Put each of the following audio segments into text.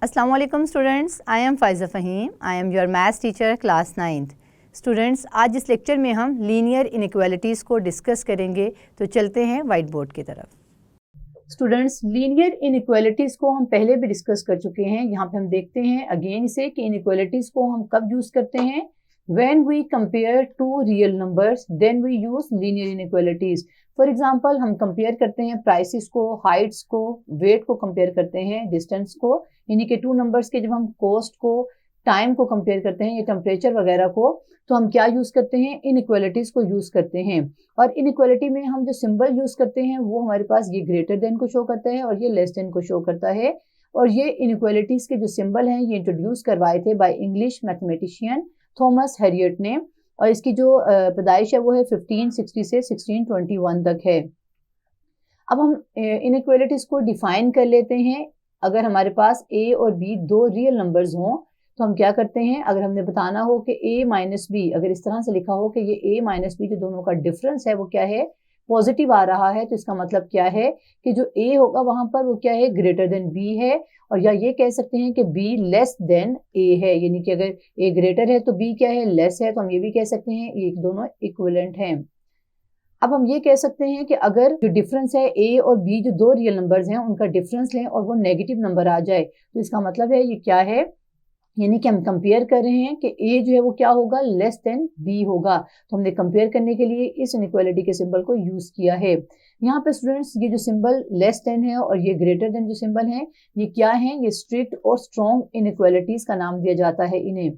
अस्सलाम वालेकुम students, I am Faiza Faheem. I am your maths teacher class 9th। Students, आज इस लेक्चर में हम लीनियर इनइक्वालिटीज़ को डिस्कस करेंगे। तो चलते हैं वाइट बोर्ड की तरफ। स्टूडेंट्स, लीनियर इनइक्वालिटीज़ को हम पहले भी डिस्कस कर चुके हैं। यहाँ पे हम देखते हैं अगेन से कि इनइक्वालिटीज़ को हम कब यूज़ करते हैं। When we compare two real numbers, then we use linear inequalities. For example हम कंपेयर करते हैं प्राइसेस को, हाइट्स को, वेट को कंपेयर करते हैं, डिस्टेंस को, यानी कि टू नंबर्स के जब हम कॉस्ट को, टाइम को कंपेयर करते हैं या टेम्परेचर वगैरह को, तो हम क्या यूज़ करते हैं, इनइक्वालिटीज को यूज़ करते हैं। और इनइक्वालिटी में हम जो सिंबल यूज़ करते हैं वो हमारे पास ये ग्रेटर देन को शो करता है और ये लेस देन को शो करता है। और ये इनइक्वालिटीज के जो सिंबल हैं ये इंट्रोड्यूस करवाए थे by English mathematician Thomas Harriet ने, और इसकी जो पैदाइश है वो है 1560 से 1621 तक है। अब हम इनइक्वालिटीज को डिफाइन कर लेते हैं। अगर हमारे पास a और b दो रियल नंबर्स हों तो हम क्या करते हैं, अगर हमने बताना हो कि a माइनस बी, अगर इस तरह से लिखा हो कि ये a माइनस बी जो दोनों का डिफरेंस है वो क्या है, पॉजिटिव आ रहा है, तो इसका मतलब क्या है कि जो a होगा वहां पर वो क्या है, ग्रेटर देन b है। और या ये कह सकते हैं कि b लेस देन a है, यानी कि अगर a ग्रेटर है तो b क्या है, लेस है। तो हम ये भी कह सकते हैं ये दोनों इक्विवेलेंट हैं। अब हम ये कह सकते हैं कि अगर जो डिफरेंस है a और b जो दो रियल नंबर्स हैं उनका डिफरेंस लें और वो नेगेटिव नंबर आ जाए तो इसका मतलब है ये क्या है, यानी कि हम कंपेयर कर रहे हैं कि a जो है वो क्या होगा, लेस देन b होगा। तो हमने कंपेयर करने के लिए इस इनइक्वालिटी के सिंबल को यूज किया है। यहाँ पे स्टूडेंट्स ये जो सिंबल लेस देन है और ये ग्रेटर देन जो सिंबल है ये क्या है, ये स्ट्रिक्ट और स्ट्रॉन्ग इनइक्वालिटीज का नाम दिया जाता है इन्हें।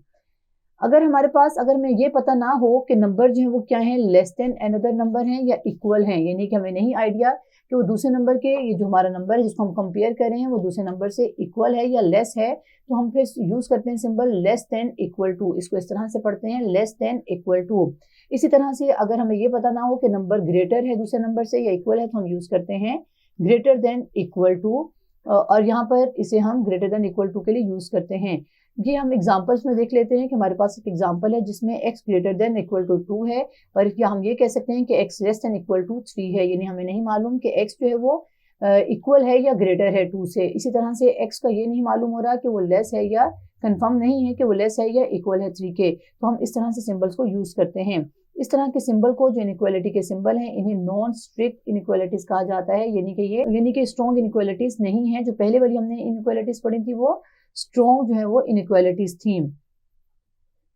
अगर हमारे पास, अगर हमें ये पता ना हो कि नंबर जो है वो क्या है, लेस देन अनदर नंबर है या इक्वल है, यानी कि हमें नहीं आइडिया कि वो दूसरे नंबर के, ये जो हमारा नंबर है जिसको हम कंपेयर कर रहे हैं वो दूसरे नंबर से इक्वल है या लेस है, तो हम फिर यूज करते हैं symbol less than equal to. इसको इस तरह से पढ़ते हैं, लेस देन इक्वल टू। इसी तरह से अगर हमें ये पता ना हो कि नंबर ग्रेटर है दूसरे नंबर से या इक्वल है तो हम यूज करते हैं ग्रेटर देन इक्वल टू, और यहाँ पर इसे हम ग्रेटर देन इक्वल टू के लिए यूज करते हैं। ये हम एग्जांपल्स में देख लेते हैं कि हमारे पास एक एग्जांपल है जिसमें x greater than equal to 2 है, और या हम ये कह सकते हैं कि x less than equal to 3 है, यानी हमें नहीं मालूम कि x जो है वो इक्वल है या ग्रेटर है 2 से। इसी तरह से x का ये नहीं मालूम हो रहा कि वो लेस है या कंफर्म नहीं है कि वो लेस है या इक्वल है 3 के। तो हम इस तरह से सिंबल्स को यूज करते हैं। इस तरह के सिंबल को, जो इनइक्वालिटी के सिंबल हैं, इन्हें नॉन स्ट्रिक्ट इनइक्वालिटीज कहा जाता है, यानी कि स्ट्रॉन्ग इनइक्वालिटीज नहीं है। जो पहले वाली हमने इनइक्वालिटीज पढ़ी थी वो स्ट्रॉन्ग जो है वो इनइक्वालिटीज थी।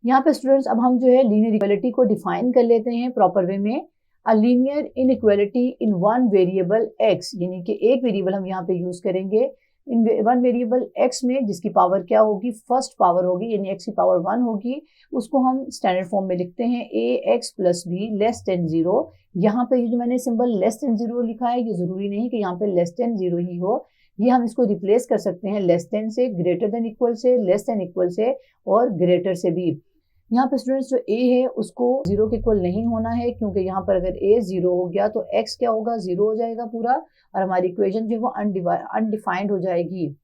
यहाँ पे स्टूडेंट्स अब हम जो है लीनियर इक्वालिटी को डिफाइन कर लेते हैं प्रॉपर वे में। A linear inequality in one variable x, यानी कि एक वेरिएबल हम यहाँ पे यूज करेंगे इन वन वेरिएबल x में, जिसकी पावर क्या होगी, फर्स्ट पावर होगी, यानी x की पावर 1 होगी। उसको हम स्टैंडर्ड फॉर्म में लिखते हैं ax plus b less than 0। यहाँ पे ये जो मैंने सिंबल लेस देन 0 लिखा है, ये जरूरी नहीं कि यहाँ पे लेस देन 0 ही हो, ये हम इसको रिप्लेस कर सकते हैं लेस देन से, ग्रेटर देन इक्वल से, लेस देन इक्वल से और ग्रेटर से भी। यहाँ पे स्टूडेंट्स जो a है उसको 0 के इक्वल नहीं होना है, क्योंकि यहाँ पर अगर a 0 हो गया तो x क्या होगा, 0 हो जाएगा पूरा, और हमारी इक्वेशन जो है वो अनडिफाइंड हो जाएगी।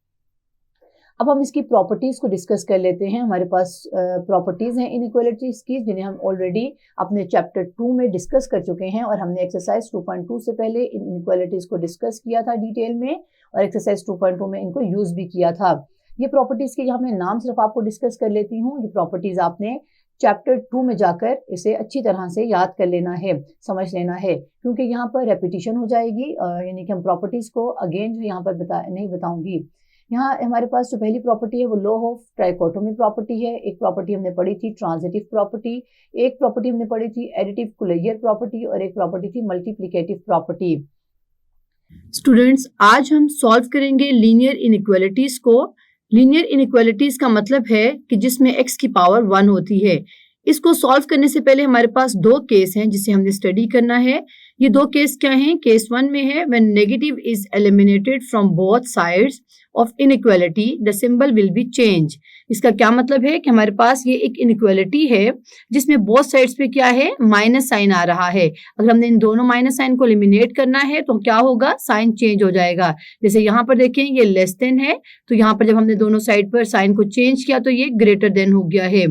अब हम इसकी प्रॉपर्टीज को डिस्कस कर लेते हैं। हमारे पास प्रॉपर्टीज हैं इनइक्वालिटीज की, जिन्हें हम ऑलरेडी अपने चैप्टर 2 में डिस्कस कर चुके हैं, और हमने एक्सरसाइज 2.2 से पहले इन इनइक्वालिटीज को डिस्कस किया था डिटेल में, और एक्सरसाइज 2.2 में इनको यूज भी किया था। ये प्रॉपर्टीज के यहाँ मैं नाम सिर्फ आपको डिस्कस कर लेती हूँ। ये प्रॉपर्टीज आपने चैप्टर 2 में जाकर इसे अच्छी तरह से याद कर लेना है, समझ लेना है, क्योंकि यहाँ पर रेपिटेशन हो जाएगी, यानी कि हम प्रॉपर्टीज को अगेन जो यहाँ पर नहीं बताऊंगी। यहाँ हमारे पास जो पहली प्रॉपर्टी है वो लॉ ऑफ ट्राइकोटोमी प्रॉपर्टी है। एक प्रॉपर्टी हमने पढ़ी थी ट्रांजिटिव प्रॉपर्टी, एक प्रॉपर्टी हमने पढ़ी थी एडिटिव कुलेयर प्रॉपर्टी, और एक प्रॉपर्टी थी मल्टीप्लिकेटिव प्रॉपर्टी। स्टूडेंट्स, आज हम सॉल्व करेंगे लीनियर इनइक्वालिटीज को। लीनियर इनइक्वालिटीज का मतलब है कि जिसमें x की पावर 1 होती है। इसको सॉल्व करने से पहले हमारे पास दो केस हैं जिसे हमने स्टडी करना है। ये दो केस क्या हैं? केस 1 में है when negative is eliminated from both sides of inequality the symbol will be change. इसका क्या मतलब है कि हमारे पास ये एक इनइक्वालिटी है जिसमें बोथ साइड्स पे क्या है, माइनस साइन आ रहा है। अगर हमने इन दोनों माइनस साइन को एलिमिनेट करना है तो क्या होगा, साइन चेंज हो जाएगा। जैसे यहाँ पर देखें ये लेस देन है, तो यहाँ पर जब हमने दोनों साइड पर साइन को चेंज किया तो ये ग्रेटर देन हो गया है।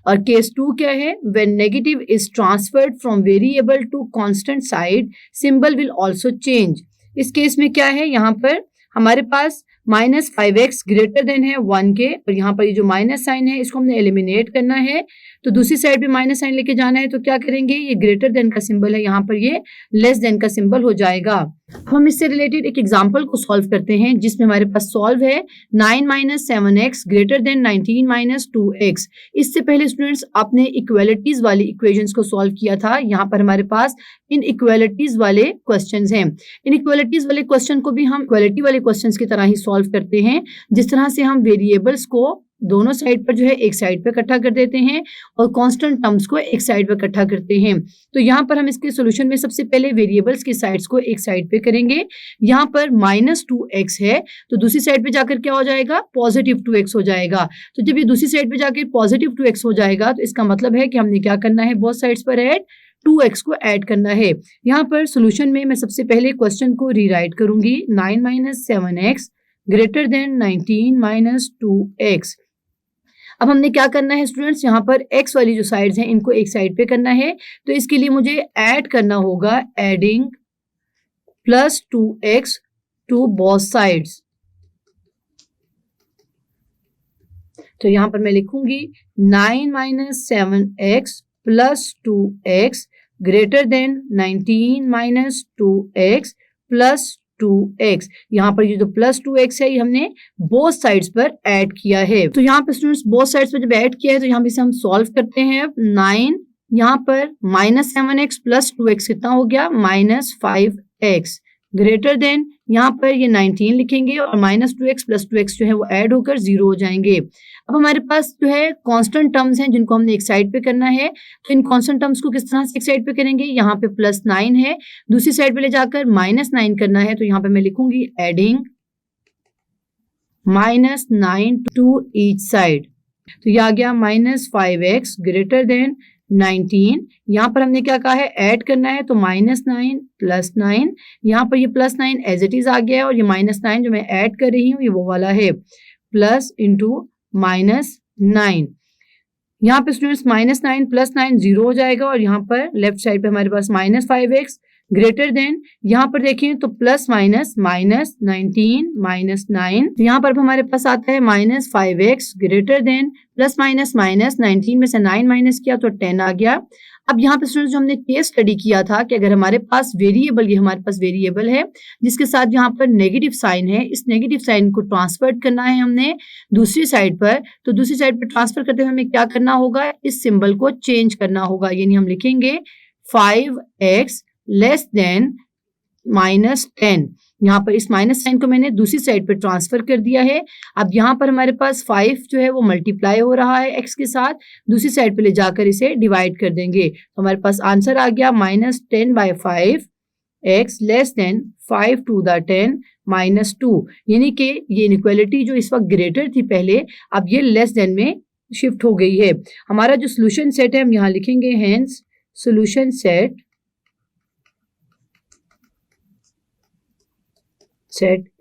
और केस 2 क्या है, when negative is transferred from variable to constant side symbol will also change. इस केस में क्या है, यहाँ पर हमारे पास -5x ग्रेटर देन है 1 के, और यहाँ पर ये जो माइनस साइन है इसको हमने एलिमिनेट करना है, तो दूसरी साइड पे माइनस साइन लेके जाना है, तो क्या करेंगे, ये ग्रेटर देन का सिंबल है, यहाँ पर ये लेस देन का सिंबल हो जाएगा। अब हम इससे रिलेटेड एक एग्जांपल को सॉल्व करते हैं जिसमें हमारे पास सॉल्व है 9 - 7x ग्रेटर देन 19 - 2x। इससे पहले स्टूडेंट्स आपने इक्वालिटीज वाली इक्वेशंस को सॉल्व किया था, यहाँ पर हमारे पास इन इक्वालिटीज वाले क्वेश्चंस हैं। इन इक्वालिटीज वाले क्वेश्चन को भी हम इक्वालिटी वाले क्वेश्चंस की तरह ही सॉल्व करते हैं, जिस तरह से हम वेरिएबल्स को दोनों साइड पर जो है एक साइड पे इकट्ठा कर देते हैं और कांस्टेंट टर्म्स को एक साइड पे इकट्ठा करते हैं। तो यहाँ पर हम इसके सॉल्यूशन में सबसे पहले वेरिएबल्स की साइड्स को एक साइड पे करेंगे। यहाँ पर -2x है, तो दूसरी साइड पे जाकर क्या हो जाएगा, +2x हो जाएगा। तो जब ये दूसरी साइड पे जाकर +2x हो जाएगा, तो इसका मतलब है कि हमने क्या करना है, बोथ साइड्स पर ऐड 2x को ऐड करना है। यहाँ पर सॉल्यूशन में मैं सबसे पहले क्वेश्चन को रीराइट करूंगी, 9 - 7x ग्रेटर देन 19 - 2x। अब हमने क्या करना है स्टूडेंट्स, यहाँ पर x वाली जो साइड्स हैं इनको एक साइड पे करना है, तो इसके लिए मुझे ऐड करना होगा, adding +2x to both sides. तो यहाँ पर मैं लिखूंगी 9 - 7x + 2x greater than 19 - 2x + 2x। यहाँ पर ये जो +2x है ये हमने बोथ साइड्स पर ऐड किया है। तो यहाँ पे स्टूडेंट्स बोथ साइड्स पर जब ऐड किया है तो यहाँ पे इसे हम सॉल्व करते हैं। 9 यहाँ पर -7x + 2x कितना हो गया, -5x ग्रेटर देन, यहाँ पर ये 19 लिखेंगे और -2x + 2x जो है वो ऐड होकर 0 हो जाएंगे। अब हमारे पास जो है कांस्टेंट टर्म्स हैं जिनको हमने एक साइड पे करना है, तो इन कांस्टेंट टर्म्स को किस तरह से एक साइड पे करेंगे, यहाँ पे +9 है, दूसरी साइड पे ले जाकर -9 करना है, तो यहाँ पे मैं लिखूंगी एडिंग -9 टू ईच साइड। तो ये आ गया -5x ग्रेटर देन 19। यहाँ पर हमने क्या कहा है, ऐड करना है, तो -9 + 9, यहाँ पर ये +9 एज इट इज आ गया है और ये -9 जो मैं ऐड कर रही हूँ ये वो वाला है, प्लस इंटू -9। यहाँ पे स्टूडेंट्स -9 + 9 0 हो जाएगा और यहाँ पर लेफ्ट साइड पे हमारे पास -5x ग्रेटर देन, यहाँ पर देखें तो प्लस माइनस -19 यहाँ पर हमारे पास आता है -5x greater than, plus minus -19 में से 9 माइनस किया तो 10 आ गया। अब यहाँ पे स्टूडेंट्स जो हमने केस स्टडी किया था कि अगर हमारे पास वेरिएबल, ये हमारे पास वेरिएबल है जिसके साथ यहाँ पर नेगेटिव साइन है, इस नेगेटिव साइन को ट्रांसफर करना है हमने दूसरी साइड पर, तो दूसरी साइड पर ट्रांसफर करते हुए हमें क्या करना होगा, इस सिंबल को चेंज करना होगा, यानी हम लिखेंगे 5x लेस देन -10। यहाँ पर इस माइनस साइन को मैंने दूसरी साइड पर ट्रांसफर कर दिया है। अब यहाँ पर हमारे पास 5 जो है वो मल्टीप्लाई हो रहा है x के साथ, दूसरी साइड पे ले जाकर इसे डिवाइड कर देंगे, तो हमारे पास आंसर आ गया -10/5 x less then 5 to the 10 -2, यानी कि ये इनइक्वालिटी जो इस वक्त ग्रेटर थी पहले, अब ये लेस देन में शिफ्ट हो गई है। हमारा जो सोल्यूशन सेट है हम यहाँ लिखेंगे, हेंस सोल्यूशन सेट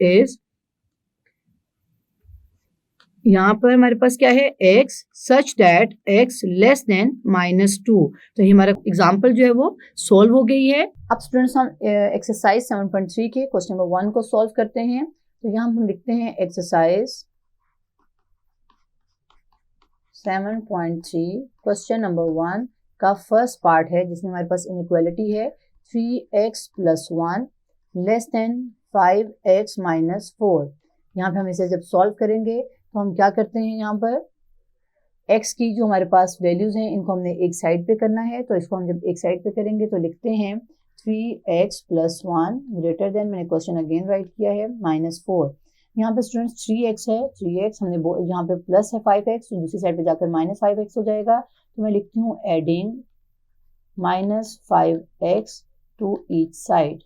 इज, यहाँ पर हमारे पास क्या है, x such that x less then -2। तो ये हमारा एग्जांपल जो है वो सॉल्व हो गई है। अब स्टूडेंट्स हम एक्सरसाइज 7.3 के क्वेश्चन नंबर 1 को सॉल्व करते हैं। तो यहाँ हम लिखते हैं एक्सरसाइज 7.3 क्वेश्चन नंबर 1 का फर्स्ट पार्ट है जिसमें हमारे पास इनइक्वालिटी है 3x + 1 लेस देन 5x - 4। यहाँ पे हम इसे जब सॉल्व करेंगे तो हम क्या करते हैं, यहाँ पर x की जो हमारे पास वैल्यूज हैं इनको हमने एक साइड पे करना है, तो इसको हम जब एक साइड पे करेंगे तो लिखते हैं 3x + 1 ग्रेटर देन, मैंने क्वेश्चन अगेन राइट किया है, -4। यहाँ पे स्टूडेंट्स 3x है, 3x हमने यहाँ पे प्लस है 5x, तो दूसरी साइड पे जाकर -5x हो जाएगा, तो मैं लिखती हूँ adding -5x to each side.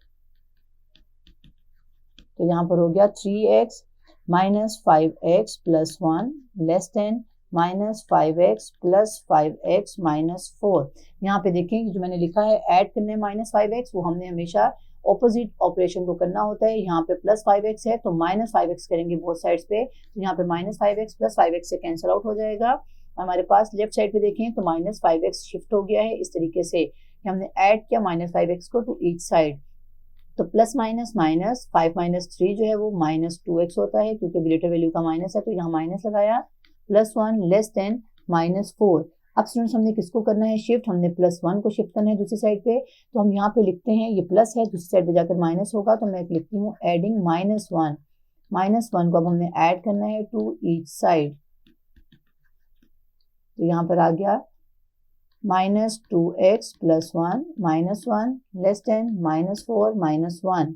तो यहाँ पर हो गया 3x - 5x + 1 less than -5x + 5x - 4। यहाँ पे देखें जो मैंने लिखा है ऐड करने -5x, वो हमने हमेशा ऑपोजिट ऑपरेशन को करना होता है। यहाँ पे +5x है तो -5x करेंगे बोथ साइड्स पे, तो यहाँ पे -5x + 5x से कैंसिल आउट हो जाएगा। हमारे पास लेफ्ट साइड पे देखें तो -5x शिफ्ट हो गया है, इस तरीके से हमने ऐड किया -5x को टू ईच साइड। तो प्लस माइनस माइनस 5 माइनस 3 जो है वो माइनस 2x होता है, क्योंकि ग्रेटर वैल्यू का माइनस है तो यहाँ माइनस लगाया, प्लस 1 लेस देन माइनस 4। अब स्टूडेंट्स हमने किसको करना है शिफ्ट, हमने प्लस 1 को शिफ्ट करना है दूसरी साइड पे, तो हम यहाँ पे लिखते हैं ये प्लस है, दूसरी साइड पे जाकर माइनस होगा, तो मैं लिखती हूँ एडिंग -1। -1 को अब हमने ऐड करना है टू ईच साइड, तो यहाँ पर आ गया -2x + 1 -1 लेस देन -4 -1,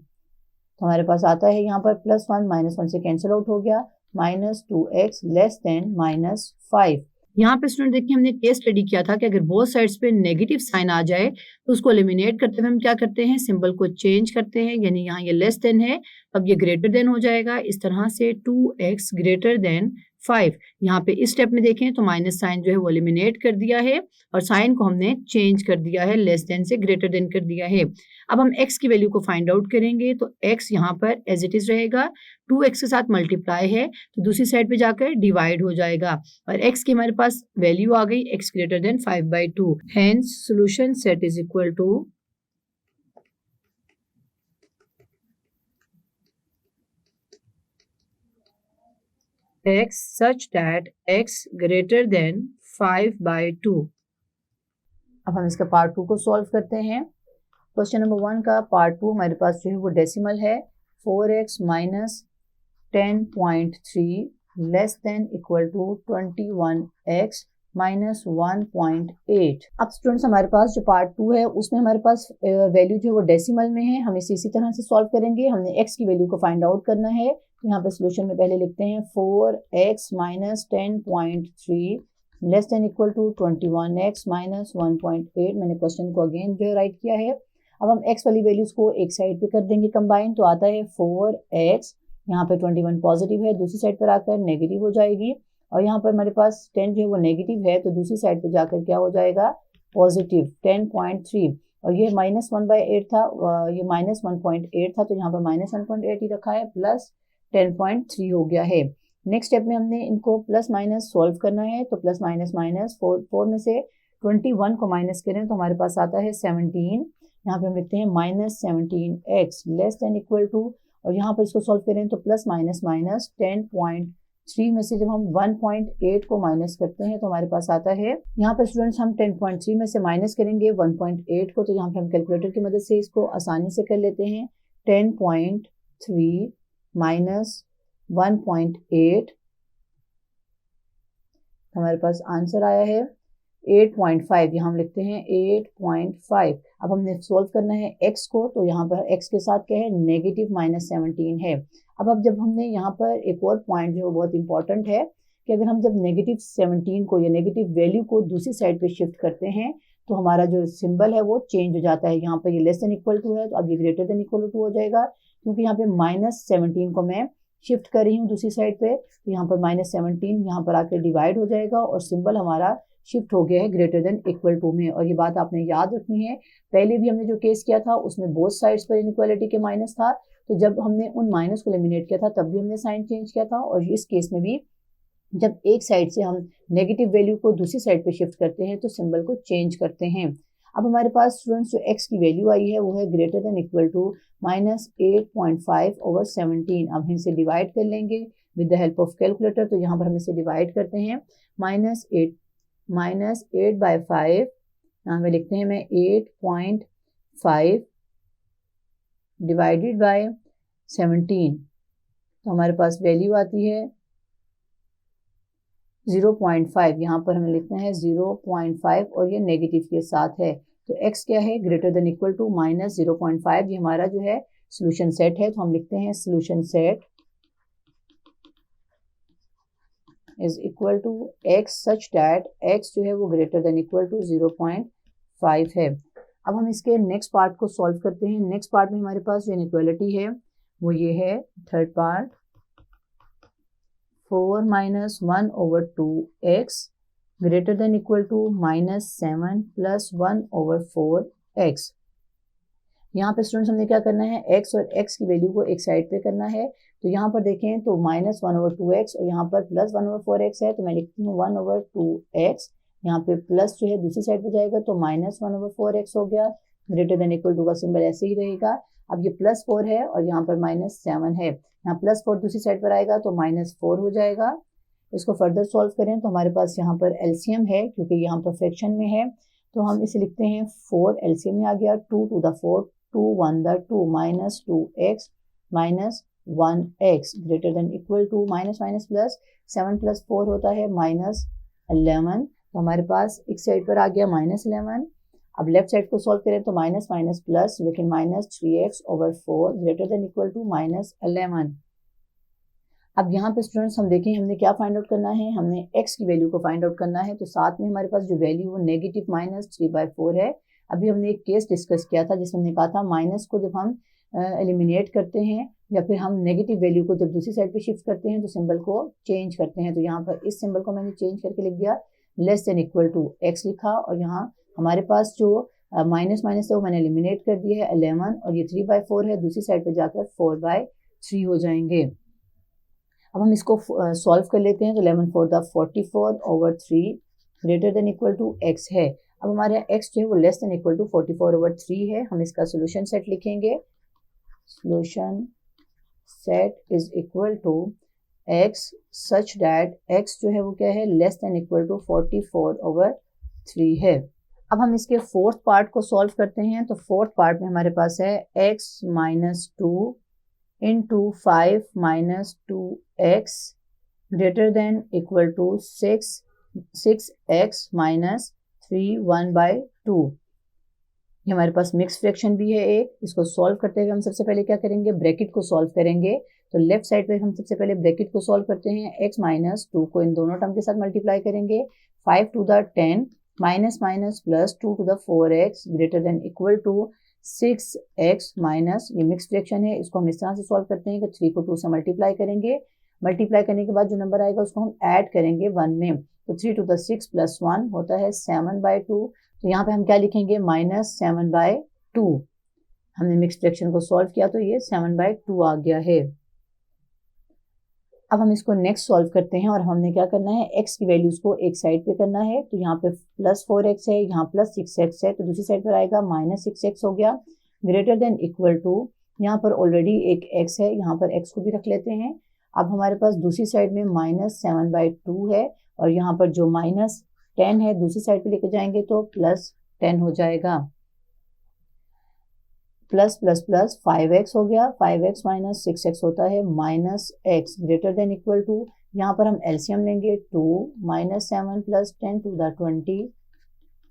तो हमारे पास आता है यहाँ पर +1 -1 से कैंसिल आउट हो गया, -2x लेस देन -5। यहाँ पे स्टूडेंट देखिए हमने केस स्टडी किया था कि अगर बोथ साइड्स पे नेगेटिव साइन आ जाए तो उसको एलिमिनेट करते हुए हम क्या करते हैं, सिंबल को चेंज करते हैं, यानी यहाँ ये लेस देन है, अब ये ग्रेटर देन हो जाएगा, इस तरह से 2x ग्रेटर देन 5। यहाँ पे इस स्टेप में देखें तो माइनस साइन जो है वो एलिमिनेट कर दिया है और साइन को हमने चेंज कर दिया है, लेस देन से ग्रेटर देन कर दिया है। अब हम x की वैल्यू को फाइंड आउट करेंगे, तो x यहाँ पर एज इट इज रहेगा, 2x के साथ मल्टीप्लाई है तो दूसरी साइड पे जाकर डिवाइड हो जाएगा और x की हमारे पास वैल्यू आ गई x greater than 5/2। Hence solution set is equal to x such that x greater than 5/2। अब हम इसका पार्ट 2 को सॉल्व करते हैं। क्वेश्चन नंबर 1 का पार्ट 2 हमारे पास जो है वो डेसिमल है, 4x - 10.3 less than equal to 21x - 1.8। अब स्टूडेंट्स हमारे पास जो पार्ट 2 है उसमें हमारे पास वैल्यू जो है वो डेसिमल में है, हम इसी तरह से सॉल्व करेंगे। हमने x की वैल्यू को फाइंड आउट करना है, तो यहाँ पे सोल्यूशन में पहले लिखते हैं 4x - 10.3 less than equal to 21x - 1.8। मैंने क्वेश्चन को अगेन जो है राइट किया है। अब हम x वाली वैल्यूज को एक साइड पे कर देंगे कंबाइन, तो आता है 4x, यहाँ पे 21 पॉजिटिव है, दूसरी साइड पर आकर नेगेटिव हो जाएगी, और यहाँ पर हमारे पास 10 जो है वो नेगेटिव है, तो दूसरी साइड पे जाकर क्या हो जाएगा पॉजिटिव 10.3, और ये -1/8 था, ये -1.8 था, तो यहाँ पर -1.8 ही रखा है, प्लस 10.3 हो गया है। नेक्स्ट स्टेप में हमने इनको प्लस माइनस सॉल्व करना है, तो प्लस माइनस माइनस 4 में से 21 को माइनस करें तो हमारे पास आता है 17। यहाँ पे हम लिखते हैं -17x less than equal to, और यहाँ पर इसको सॉल्व करें तो प्लस माइनस माइनस 10.3 में से जब हम 1.8 को माइनस करते हैं तो हमारे पास आता है, यहाँ पर स्टूडेंट्स हम 10.3 में से माइनस करेंगे 1.8 को, तो यहाँ पे हम कैलकुलेटर की मदद से इसको आसानी से कर लेते हैं। 10.3 माइनस 1.8, हमारे पास आंसर आया है 8.5। यहाँ हम लिखते हैं 8.5। अब हमने सॉल्व करना है x को, तो यहाँ पर x के साथ क्या है नेगेटिव -17 है। अब जब हमने यहाँ पर एक और पॉइंट जो बहुत इंपॉर्टेंट है कि अगर हम जब -17 को या नेगेटिव वैल्यू को दूसरी साइड पे शिफ्ट करते हैं तो हमारा जो सिंबल है वो चेंज हो जाता है। यहाँ पर ये लेस देन इक्वल टू है, तो अब ये ग्रेटर देन इक्वल टू हो जाएगा, क्योंकि यहाँ पे -17 को मैं शिफ्ट कर रही हूँ दूसरी साइड पे, तो यहाँ पर -17 यहाँ पर आकर डिवाइड हो जाएगा और सिंबल हमारा शिफ्ट हो गया है ग्रेटर देन इक्वल टू में। और ये बात आपने याद रखनी है, पहले भी हमने जो केस किया था उसमें बोथ साइड्स पर इनइक्वालिटी के माइनस था, तो जब हमने उन माइनस को एलिमिनेट किया था तब भी हमने साइन चेंज किया था, और इस केस में भी जब एक साइड से हम नेगेटिव वैल्यू को दूसरी साइड पे शिफ्ट करते हैं तो सिंबल को चेंज करते हैं। अब हमारे पास स्टूडेंट्स जो x की वैल्यू आई है वो है ग्रेटर देन इक्वल टू -8.5/17। अब इनसे डिवाइड कर लेंगे with the help of calculator, तो यहाँ पर हम इसे डिवाइड करते हैं, -8/5, यहाँ पे लिखते हैं मैं 8.5 डिवाइडेड बाय 17, तो हमारे पास वैल्यू आती है 0.5। यहाँ पर हमें लिखना है 0.5 और ये नेगेटिव के साथ है, तो x क्या है ग्रेटर देन इक्वल टू -0.5। ये हमारा जो है सोल्यूशन सेट है, तो हम लिखते हैं solution set is equal to x such that x जो है वो ग्रेटर देन इक्वल टू 0.5 है। अब हम इसके नेक्स्ट पार्ट को सॉल्व करते हैं। नेक्स्ट पार्ट में हमारे पास जो इनइक्वालिटी है वो ये है, third part, 4 - 1/2x greater than equal to -7 + 1/4x। यहाँ पे स्टूडेंट्स हमने क्या करना है, x और x की वैल्यू को एक साइड पे करना है, तो यहाँ पर देखें तो -1/2x और यहाँ पर +1/4x है, तो मैं लिखती हूँ 1/2x, यहाँ पे प्लस जो है दूसरी साइड पे जाएगा तो -1/4x हो गया, ग्रेटर देन इक्वल टू का सिंबल ऐसे ही रहेगा। अब ये +4 है और यहाँ पर -7 है, यहाँ +4 दूसरी साइड पर आएगा तो -4 हो जाएगा। इसको फर्दर सॉल्व करें तो हमारे पास यहाँ पर एलसीएम है, क्योंकि यहाँ पर फ्रैक्शन में है तो हम इसे लिखते हैं 4, एलसीएम में आ गया 2 to the 4, 2 1 the 2 -2x -1x greater than equal to minus minus plus 7 + 4 होता है -11। तो हमारे पास एक साइड पर आ गया -11। अब लेफ्ट साइड को सॉल्व करें तो माइनस माइनस प्लस, लेकिन -3x/4 greater than equal to -11। अब यहाँ पे स्टूडेंट्स हम देखें हमने क्या फाइंड आउट करना है, हमने x की वैल्यू को फाइंड आउट करना है। तो साथ में हमारे पास जो वैल्यू वो नेगेटिव -3/4 है। अभी हमने एक केस डिस्कस किया था जिसमें हमने कहा था माइनस को जब हम एलिमिनेट करते हैं या फिर हम नेगेटिव वैल्यू को जब दूसरी साइड पे शिफ्ट करते हैं तो सिंबल को चेंज करते हैं। तो यहाँ पर इस सिंबल को मैंने चेंज करके लिख दिया less than equal to x लिखा, और यहाँ हमारे पास जो माइनस माइनस है वो मैंने एलिमिनेट कर दिया है 11, और ये 3/4 है, दूसरी साइड पर जाकर 4/3 हो जाएंगे। अब हम इसको सॉल्व कर लेते हैं तो 11 4 the 44/3 greater than equal to x है। अब हमारे x जो है वो लेस देन इक्वल टू 44/3 है। हम इसका सोल्यूशन सेट लिखेंगे, solution set is equal to x such that x जो है वो क्या है लेस देन इक्वल टू 44/3 है। अब हम इसके फोर्थ पार्ट को सॉल्व करते हैं। तो फोर्थ पार्ट में हमारे पास है x -2 into 5 - 2x greater than equal to 6x - 3 1/2। ये हमारे पास मिक्स फ्रैक्शन भी है एक। इसको सॉल्व करते हुए हम सबसे पहले क्या करेंगे, ब्रैकेट को सॉल्व करेंगे। तो लेफ्ट साइड पे हम सबसे पहले ब्रैकेट को सॉल्व करते हैं। x - 2 को इन दोनों टर्म के साथ मल्टीप्लाई करेंगे, 5 to the 10 minus minus plus 2 to the 4x greater than equal to 6x minus, ये मिक्स फ्रैक्शन है, इसको हम इस तरह से सॉल्व करते हैं कि 3 को 2 से मल्टीप्लाई करेंगे। मल्टीप्लाई करने के बाद जो नंबर आएगा उसको हम ऐड करेंगे 1 में। तो 3 to the 6 + 1 होता है 7/2। तो यहाँ पे हम क्या लिखेंगे -7/2। हमने मिक्स फ्रैक्शन को सॉल्व किया तो ये 7/2 आ गया है। अब हम इसको नेक्स्ट सॉल्व करते हैं और हमने क्या करना है, x की वैल्यूज को एक साइड पे करना है। तो यहाँ पे +4x है, यहाँ +6x है, तो दूसरी साइड पर आएगा -6x हो गया ग्रेटर देन इक्वल टू, यहाँ पर ऑलरेडी एक x है, यहाँ पर x को भी रख लेते हैं। अब हमारे पास दूसरी साइड में -7/2 है और यहाँ पर जो -10 है दूसरी साइड पे लेके जाएंगे तो +10 हो जाएगा। प्लस प्लस प्लस 5x हो गया, 5x - 6x होता है -x greater than equal to, यहाँ पर हम एलसीएम लेंगे 2 -7 + 10 to the 20।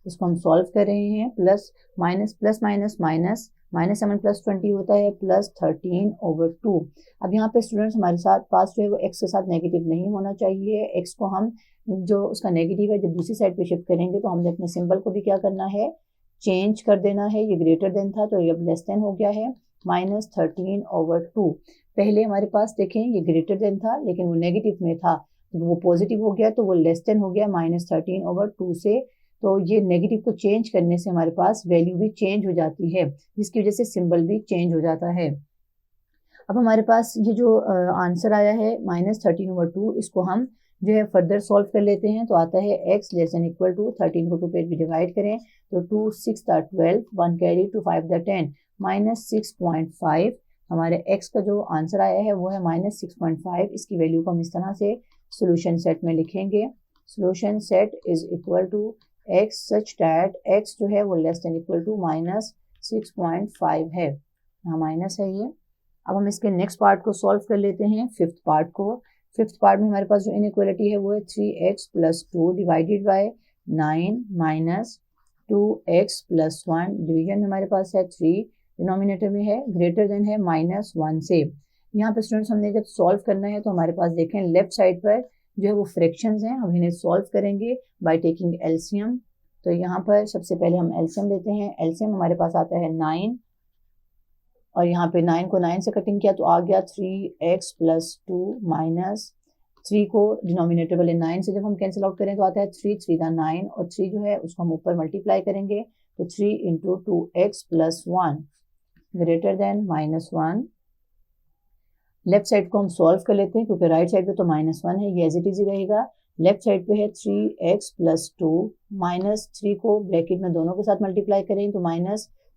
इसको हम सॉल्व कर रहे हैं। प्लस माइनस -7 + 20 होता है +13/2। अब यहाँ पे स्टूडेंट्स हमारे साथ पास जो है वो x के साथ नेगेटिव नहीं होना चाहिए। x को हम जो उसका नेगेटिव है जब दूसरी साइड पे शिफ्ट करेंगे तो हमने अपने सिंबल को भी क्या करना है, चेंज कर देना है। ये ग्रेटर देन था तो ये अब लेस देन हो गया है -13/2। पहले हमारे पास देखें ये ग्रेटर देन था लेकिन वो नेगेटिव में था, तो वो पॉजिटिव हो गया तो वो लेस देन हो गया -13/2 से। तो ये नेगेटिव को चेंज करने से हमारे पास वैल्यू भी चेंज हो जाती है, जिसकी वजह से सिंबल भी चेंज हो जाता है। अब हमारे पास ये जो आंसर आया है -13/2, इसको हम जो है फर्दर सॉल्व कर लेते हैं। तो आता है x <= 13 को 2 पे भी डिवाइड करें तो 2 6 * 12 1 कैरी 2 5 * 10 -6.5। हमारे x का जो आंसर आया है वो है -6.5। इसकी वैल्यू को हम इस तरह से सोल्यूशन सेट में लिखेंगे, solution set is equal to x such that x जो है वो लेस देन इक्वल टू -6.5 है, यहाँ माइनस है ये। अब हम इसके नेक्स्ट पार्ट को सॉल्व कर लेते हैं, फिफ्थ पार्ट को। फिफ्थ पार्ट में हमारे पास जो इनइक्वालिटी है वो है 3x + 2 divided by 9 - 2x + 1। Division में हमारे पास है 3, डिनोमिनेटर में है ग्रेटर देन है -1 से। यहाँ पे स्टूडेंट्स हमने जब सॉल्व करना है तो हमारे पास देखें लेफ्ट साइड पर जो है वो फ्रैक्शंस हैं, हम इन्हें सॉल्व करेंगे बाय टेकिंग एलसीएम। तो यहाँ पर सबसे पहले हम एलसीएम लेते हैं। एलसीएम हमारे पास आता है 9 और यहाँ पे 9 को 9 से कटिंग किया तो आ गया 3x + 2 -3 को डिनोमिनेटर वाले 9 से जब हम कैंसिल आउट करें तो आता है 3 3 * 9 और 3 जो है उसको हम ऊपर मल्टीप्लाई करेंगे तो 3 × 2x + 1 greater than -1। Left side को हम सॉल्व कर लेते हैं क्योंकि राइट साइड पे तो -1 है, ये एज इट इज ही रहेगा। लेफ्ट साइड पे है 3x + 2 -3 को ब्रैकेट में दोनों के साथ मल्टीप्लाई करें तो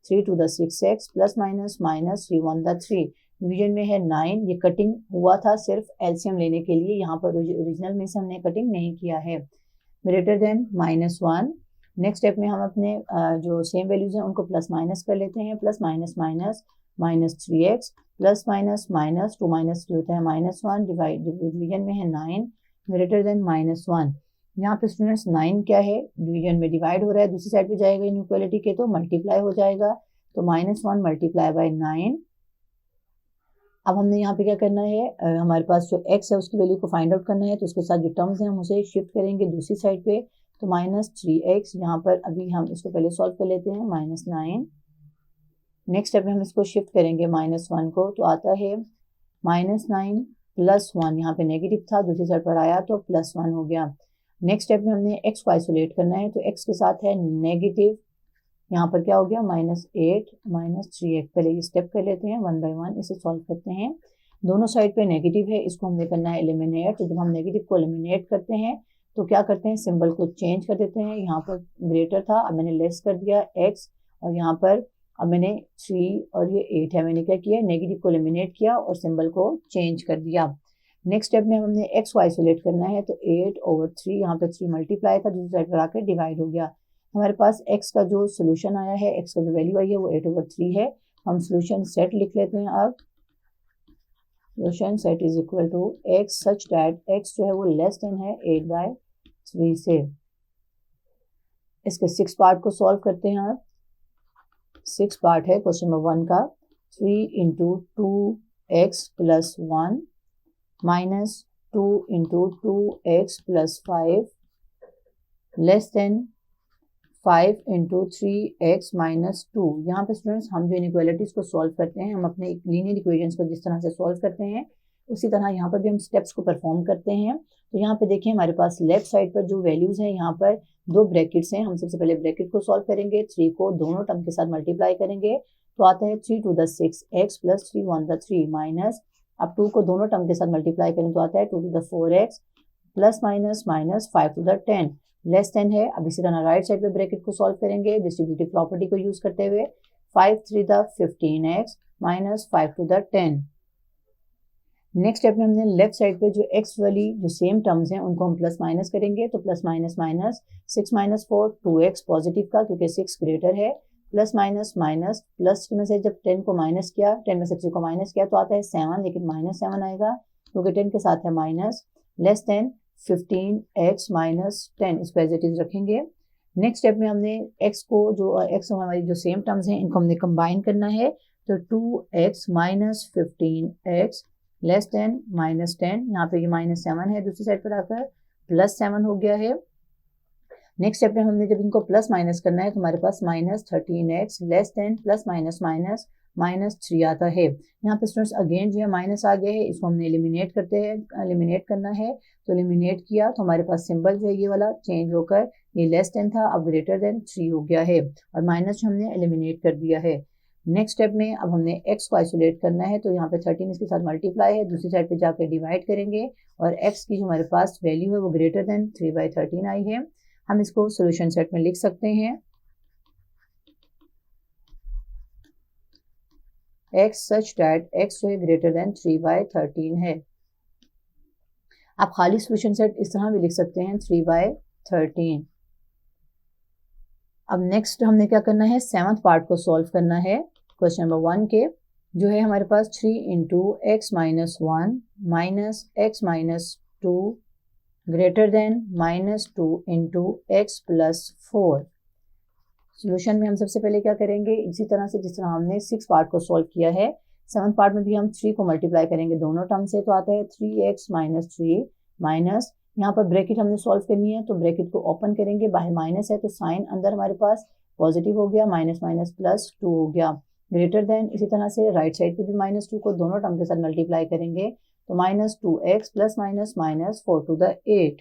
3 to the 6x plus minus minus 3 1 the 3। Division में है 9, ये कटिंग हुआ था सिर्फ एलसीएम लेने के लिए, यहाँ पर ओरिजिनल में से हमने कटिंग नहीं किया है। Greater than -1। नेक्स्ट स्टेप में हम अपने जो सेम वैल्यूज हैं उनको प्लस माइनस कर लेते हैं। Plus minus minus -3x plus minus minus 2 minus 3 होता है -1, डिवीजन में है 9 ग्रेटर देन -1। यहाँ पे स्टूडेंट्स 9 क्या है, डिवीजन में डिवाइड हो रहा है, दूसरी साइड पे जाएगा इनइक्वालिटी के तो मल्टीप्लाई हो जाएगा, तो -1 मल्टीप्लाई बाय 9। अब हमने यहाँ पे क्या करना है, हमारे पास जो x है उसकी वैल्यू को फाइंड आउट करना है, तो उसके साथ जो टर्म्स हैं हम उसे शिफ्ट करेंगे दूसरी साइड पे, तो -3x यहाँ पर अभी हम इसको पहले सॉल्व कर लेते हैं -9। नेक्स्ट स्टेप में हम इसको शिफ्ट करेंगे -1 को, तो आता है -9 प्लस 1, यहाँ पे नेगेटिव था दूसरी साइड पर आया तो +1 हो गया। नेक्स्ट स्टेप में हमने x को आइसोलेट करना है, तो x के साथ है नेगेटिव, यहाँ पर क्या हो गया -8 -3x। पहले ये स्टेप कर लेते हैं 1 by 1, इसे सॉल्व करते हैं। दोनों साइड पे नेगेटिव है, इसको हमने करना है एलिमिनेट। तो जब हम नेगेटिव को एलिमिनेट करते हैं तो क्या करते हैं, सिंबल को चेंज कर देते हैं। यहाँ पर ग्रेटर था, अब मैंने लेस कर दिया x, और यहाँ पर अब मैंने 3 और ये 8 है, मैंने क्या किया, नेगेटिव को एलिमिनेट किया और सिंबल को चेंज कर दिया। नेक्स्ट स्टेप में हमने x को आइसोलेट करना है, तो 8/3, यहाँ पे 3 मल्टीप्लाई था दूसरी साइड पर आकर डिवाइड हो गया। हमारे पास x का जो सोल्यूशन आया है, x का जो वैल्यू आई है वो 8/3 है। हम सोल्यूशन सेट लिख लेते हैं। अब solution set is equal to x such that x जो है वो लेस देन है 8/3 से। इसके 6 पार्ट को सॉल्व करते हैं। अब 6 पार्ट है क्वेश्चन नंबर 1 का। 3 into 2x plus 1 minus 2 into 2x plus 5 less than 5 into 3x minus 2। यहाँ पे स्टूडेंट्स हम जो इनइक्वालिटीज को सॉल्व करते हैं, हम अपने लीनियर इक्वेशंस को जिस तरह से सॉल्व करते हैं उसी तरह यहाँ पर भी हम स्टेप्स को परफॉर्म करते हैं। तो यहाँ पे देखिए हमारे पास लेफ्ट साइड पर जो वैल्यूज हैं, यहाँ पर 2 ब्रैकेट्स हैं। हम सबसे पहले ब्रैकेट को सॉल्व करेंगे, 3 को दोनों टर्म के साथ मल्टीप्लाई करेंगे तो आता है 3 to the 6x plus 3 1 the 3 minus, अब 2 को दोनों टर्म के साथ मल्टीप्लाई करें तो आता है 2 to the 4x plus minus minus 5 to the 10 less than है। अब इसी तरह राइट साइड पे ब्रैकेट को सॉल्व करेंगे डिस्ट्रीब्यूटिव प्रॉपर्टी को यूज करते हुए, 5 3 the 15x minus 5 to the 10। Next step में हमने लेफ्ट साइड पे जो x वाली जो सेम टर्म्स हैं उनको हम प्लस माइनस करेंगे, तो plus minus minus 6 minus 4 2x positive का क्योंकि 6 ग्रेटर है, प्लस माइनस माइनस प्लस में से जब 10 को माइनस किया, 10 में से 3 को माइनस किया तो आता है 7, लेकिन -7 आएगा क्योंकि 10 के साथ है minus, less than 15x minus 10, इसको एज इट इज रखेंगे। नेक्स्ट स्टेप में हमने x को जो x हमारी जो सेम टर्म्स हैं इनको हमने कंबाइन करना है, तो 2x minus 15x less than -10, यहाँ पे ये -7 है, दूसरी साइड पर आकर +7 हो गया है। नेक्स्ट स्टेप में हमने जब इनको प्लस माइनस करना है तो हमारे पास -13x less than plus minus minus -3 आता है। यहाँ पे स्टूडेंट्स अगेन जो है माइनस आ गया है, इसको हमने एलिमिनेट करना है, तो एलिमिनेट किया तो हमारे पास सिंबल जो है ये वाला चेंज होकर ये लेस देन था, अब ग्रेटर देन 3 हो गया है और माइनस हमने एलिमिनेट कर दिया है। नेक्स्ट स्टेप में अब हमने x को आइसोलेट करना है, तो यहाँ पे 13 इसके साथ मल्टीप्लाई है, दूसरी साइड पे जाकर डिवाइड करेंगे और x की जो हमारे पास वैल्यू है वो ग्रेटर देन 3/13 आई है। हम इसको सॉल्यूशन सेट में लिख सकते हैं, x सच दैट x जो है ग्रेटर देन 3/13 है। आप खाली सॉल्यूशन सेट इस तरह भी लिख सकते हैं 3/13। अब नेक्स्ट हमने क्या करना है, 7th पार्ट को सॉल्व करना है क्वेश्चन नंबर 1 के, जो है हमारे पास 3 into x minus 1 minus x minus 2 greater than -2 into x plus 4। Solution में हम सबसे पहले क्या करेंगे, इसी तरह से जिस तरह हमने 6 पार्ट को सॉल्व किया है, 7th पार्ट में भी हम 3 को मल्टीप्लाई करेंगे दोनों टर्म से, तो आता है 3x minus 3 माइनस, यहाँ पर ब्रैकेट हमने सॉल्व करनी है तो ब्रैकेट को ओपन करेंगे, बाहर माइनस है तो साइन अंदर हमारे पास पॉजिटिव हो गया, माइनस माइनस प्लस 2 हो गया, ग्रेटर देन। इसी तरह से राइट साइड पे भी -2 को दोनों टर्म के साथ मल्टीप्लाई करेंगे तो -2x plus minus minus 4 to the 8।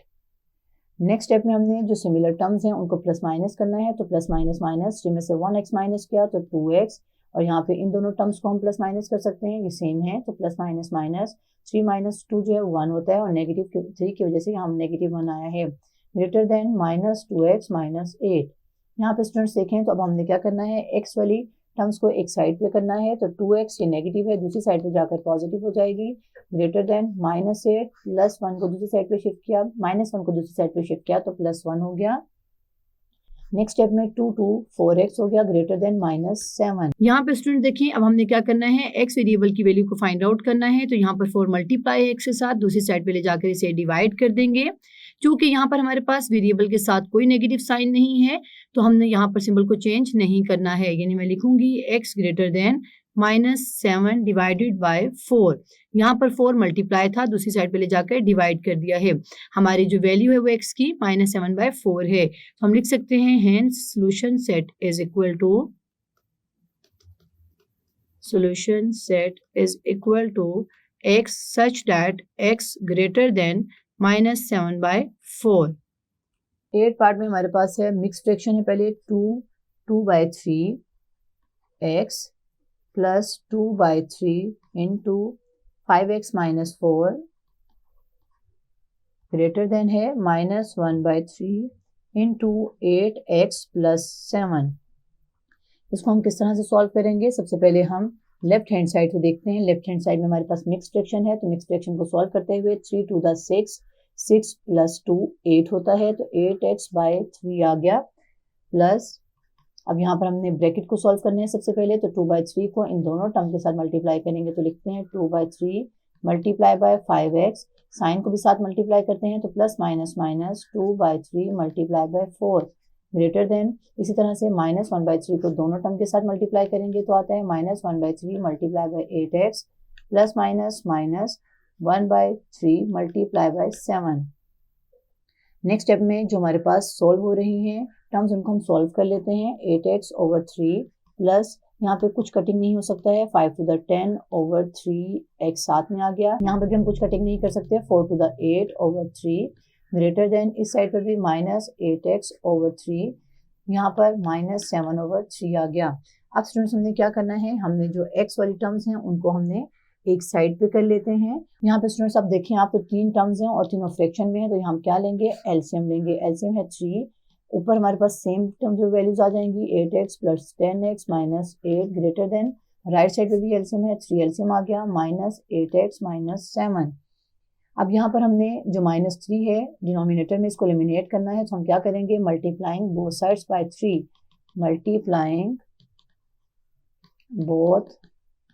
Next step में हमने जो सिमिलर टर्म्स हैं उनको प्लस माइनस करना है, तो प्लस माइनस माइनस 3 में से 1x माइनस किया तो 2x, और यहाँ पे इन दोनों टर्म्स को हम प्लस माइनस कर सकते हैं, ये सेम है, तो प्लस माइनस माइनस 3 माइनस 2 जो है 1 होता है और नेगेटिव 3 की वजह से हम नेगेटिव 1 आया है, ग्रेटर देन -2x माइनस 8। यहाँ पे स्टूडेंट्स देखें तो अब हमने क्या करना है, x वाली टर्म्स को एक साइड पे करना है, तो 2x ये नेगेटिव है, दूसरी साइड पे जाकर पॉजिटिव हो जाएगी। ग्रेटर देन -8 प्लस 1 को दूसरी साइड पे शिफ्ट किया, -1 को दूसरी साइड पे शिफ्ट किया तो +1 हो गया। नेक्स्ट स्टेप में 2 2 4x हो गया ग्रेटर देन -7। यहाँ पे स्टूडेंट देखिए अब हमने क्या करना है, x वेरिएबल की वैल्यू को फाइंड आउट करना है। तो यहाँ पर 4 मल्टीप्लाई है x के साथ, दूसरी साइड पे ले जाकर इसे डिवाइड कर देंगे। चूंकि यहाँ पर हमारे पास वेरिएबल के साथ कोई नेगेटिव साइन नहीं है तो हमने यहाँ पर सिंबल को चेंज नहीं करना है, यानी मैं लिखूंगी x greater then -7 divided by 4। यहाँ पर 4 मल्टीप्लाई था, दूसरी साइड पे ले जाकर डिवाइड कर दिया है। हमारी जो वैल्यू है वो x की -7/4 है, तो हम लिख सकते हैं hence solution set is equal to x such that x greater than -7/4। 8 part में हमारे पास है मिक्स फ्रैक्शन है, पहले 2/3 x plus 2/3 into 5x - 4 greater than है -1/3 इंटू 8x + 7। इसको हम किस तरह से सॉल्व करेंगे, सबसे पहले हम लेफ्ट हैंड साइड को देखते हैं। लेफ्ट हैंड साइड में हमारे पास मिक्स फ्रैक्शन है, तो मिक्स फ्रैक्शन को सॉल्व करते हुए 3 2 6 6 + 2 8 होता है, तो 8x/3 आ गया। प्लस अब यहाँ पर हमने ब्रैकेट को सॉल्व करना है सबसे पहले, तो 2/3 को इन दोनों टर्म के साथ मल्टीप्लाई करेंगे, तो लिखते हैं 2/3 मल्टीप्लाई बाय 5x, साइन को भी साथ मल्टीप्लाई करते हैं तो plus minus 2/3 multiply by 4 greater than, इसी तरह से -1/3 को दोनों टर्म के साथ मल्टीप्लाई करेंगे तो आता है -1/3 multiply by 8x plus minus 1/3 multiply by 7। Next step में जो हमारे पास सॉल्व हो रही हैं टर्म्स उनको हम सॉल्व कर लेते हैं। 8x/3 प्लस यहाँ पे कुछ कटिंग नहीं हो सकता है, 5⁻10/3x साथ में आ गया। यहाँ पे भी हम कुछ कटिंग नहीं कर सकते, 4⁻8/3 ग्रेटर देन, इस साइड पर भी -8x/3, यहाँ पर -7/3 आ गया। अब स्टूडेंट्स हमने क्या करना है, हमने जो x वाली टर्म्स हैं उनको हमने एक साइड पे कर लेते हैं। यहाँ पे स्टूडेंट्स अब देखिए आप तो 3 टर्म्स हैं और तीनों फ्रैक्शन में है, तो यहाँ हम क्या लेंगे, एलसीएम लेंगे। एलसीएम है 3, ऊपर हमारे पास सेम टर्म जो वैल्यूज आ जाएंगी 8x + 10x - 8 greater than, right side पे भी एलसीएम है 3, एलसीएम आ गया -8x - 7। अब यहाँ पर हमने जो -3 है डिनोमिनेटर में इसको एलिमिनेट करना है, तो हम क्या करेंगे, multiplying both sides by 3, multiplying both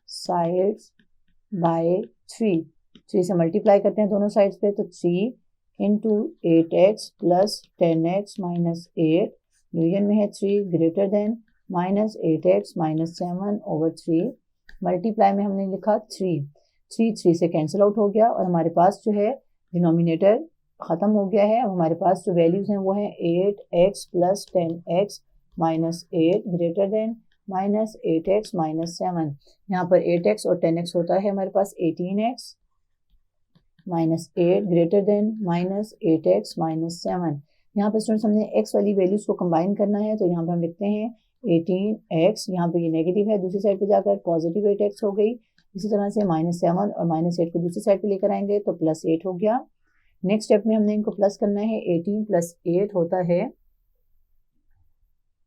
sides by 3 से मल्टीप्लाई करते हैं दोनों साइड्स पे, तो 3 इंटू 8x + 10x - 8 डिवीजन में है 3 ग्रेटर देन -8x - 7/3 मल्टीप्लाई में हमने लिखा 3 से कैंसिल आउट हो गया और हमारे पास जो है डिनोमिनेटर ख़त्म हो गया है। अब हमारे पास जो वैल्यूज़ हैं वो हैं 8x + 10x - 8 greater than -8x - 7। यहाँ पर 8x और 10x होता है हमारे पास 18x - 8 ग्रेटर देन -8x - 7। यहाँ पर स्टूडेंट्स हमने x वाली वैल्यूज़ को कंबाइन करना है, तो यहाँ पे हम लिखते हैं 18x, यहाँ पे ये नेगेटिव है, दूसरी साइड पे जाकर पॉजिटिव 8x हो गई। इसी तरह से -7 और -8 को दूसरी साइड पे लेकर आएंगे तो +8 हो गया। नेक्स्ट स्टेप में हमने इनको प्लस करना है, 18 + 8 होता है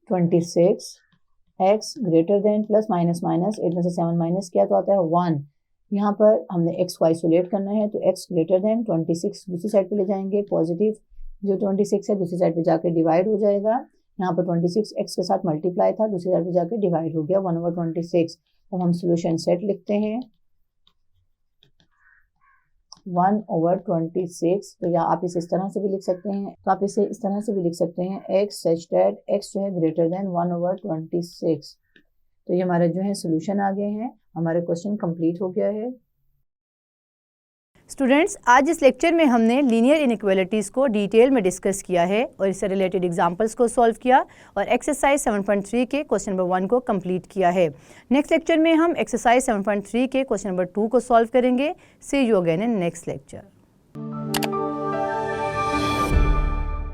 26, x greater then plus minus 8 में से 7 माइनस किया तो आता है 1। यहाँ पर हमने x को आइसोलेट करना है, तो x ग्रेटर देन 26 दूसरी साइड पे ले जाएंगे, पॉजिटिव जो 26 है दूसरी साइड पे जाकर डिवाइड हो जाएगा। यहाँ पर 26 x के साथ मल्टीप्लाई था, दूसरी साइड पे जाकर डिवाइड हो गया 1/26। अब हम सोल्यूशन सेट लिखते हैं 1/26, तो या आप इसे इस तरह से भी लिख सकते हैं, तो आप इसे इस तरह से भी लिख सकते हैं x सच दैट x जो है ग्रेटर देन 1/26। तो ये हमारा जो है सोल्यूशन आ गए हैं, हमारे क्वेश्चन कंप्लीट हो गया है। स्टूडेंट्स, आज इस लेक्चर में हमने लीनियर इनइक्वालिटीज़ को डिटेल में डिस्कस किया है और इससे रिलेटेड एग्जांपल्स को सॉल्व किया और एक्सरसाइज 7.3 के क्वेश्चन नंबर 1 को कंप्लीट किया है। नेक्स्ट लेक्चर में हम एक्सरसाइज 7.3 के क्वेश्चन नंबर 2 को सॉल्व करेंगे। See you again in next lecture.